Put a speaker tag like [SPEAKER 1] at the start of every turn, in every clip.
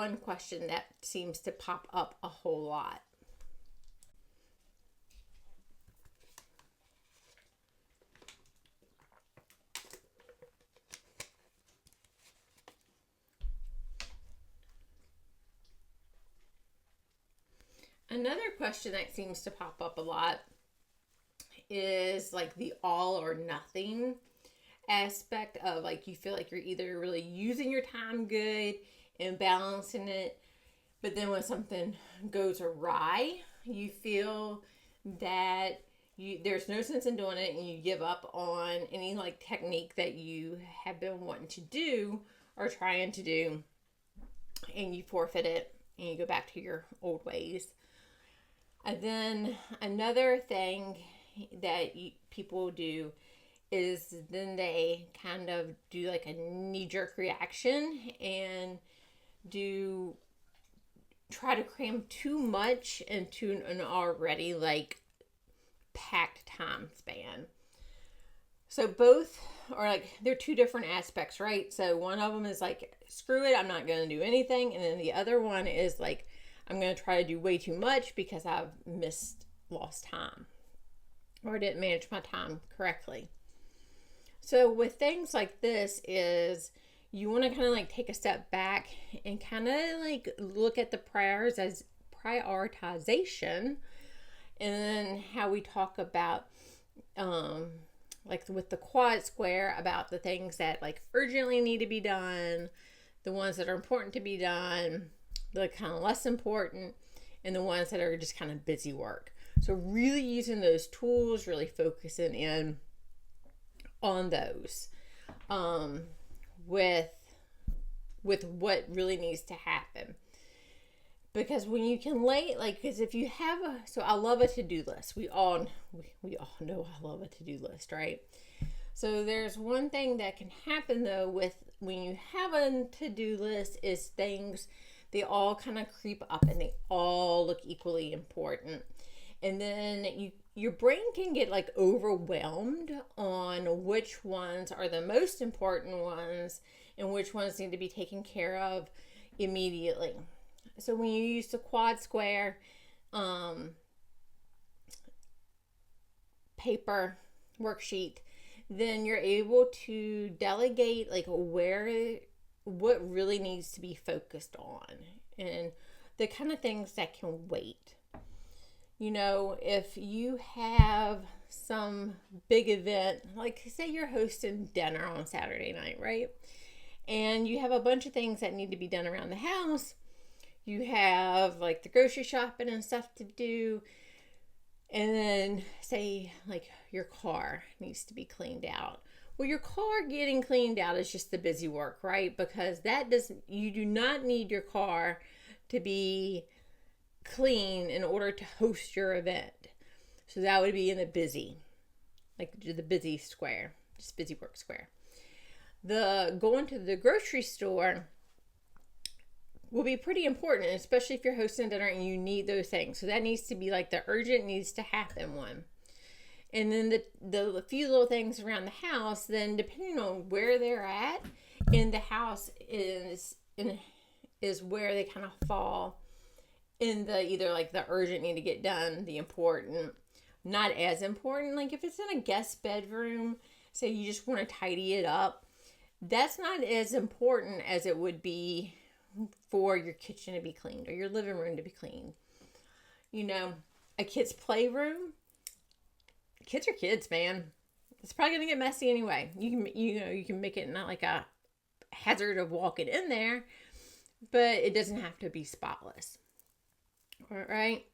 [SPEAKER 1] One question that seems to pop up a whole lot. Another question that seems to pop up a lot is like the all or nothing aspect of, like, you feel like you're either really using your time good and balancing it, but then when something goes awry, you feel that there's no sense in doing it, and you give up on any like technique that you have been wanting to do or trying to do, and you forfeit it and you go back to your old ways. And then another thing that people do is then they kind of do like a knee-jerk reaction and try to cram too much into an already like packed time span. So both are like, they're two different aspects, right? So one of them is like, screw it, I'm not going to do anything. And then the other one is like, I'm going to try to do way too much because I've lost time or didn't manage my time correctly. So with things like this is you want to kind of like take a step back and kind of like look at the prioritization, and then how we talk about like with the quad square about the things that like urgently need to be done, the ones that are important to be done, the kind of less important, and the ones that are just kind of busy work. So really using those tools, really focusing in on those with what really needs to happen. Because when you can because if you have so I love a to-do list. We all know I love a to-do list, right? So there's one thing that can happen though with when you have a to-do list is things, they all kind of creep up and they all look equally important. And then your brain can get like overwhelmed on which ones are the most important ones and which ones need to be taken care of immediately. So when you use the quad square paper worksheet, then you're able to delegate like what really needs to be focused on and the kind of things that can wait. You know, if you have some big event, like say you're hosting dinner on Saturday night, right? And you have a bunch of things that need to be done around the house. You have like the grocery shopping and stuff to do. And then say like your car needs to be cleaned out. Well, your car getting cleaned out is just the busy work, right? Because you do not need your car to be clean in order to host your event. So that would be in the busy square, just busy work square. The going to the grocery store will be pretty important, especially if you're hosting dinner and you need those things. So that needs to be like the urgent needs to happen one. And then the few little things around the house, then depending on where they're at in the house is where they kind of fall in the either like the urgent need to get done, the important, not as important. Like if it's in a guest bedroom, say you just want to tidy it up, that's not as important as it would be for your kitchen to be cleaned or your living room to be cleaned. You know, a kid's playroom, kids are kids, man. It's probably gonna get messy anyway. You can make it not like a hazard of walking in there, but it doesn't have to be spotless. All right.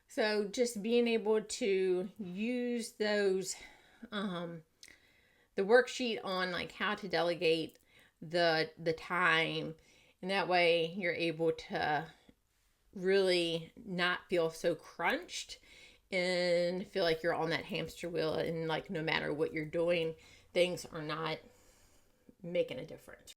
[SPEAKER 1] So just being able to use those, the worksheet on like how to delegate the time, and that way you're able to really not feel so crunched and feel like you're on that hamster wheel, and like no matter what you're doing, things are not making a difference.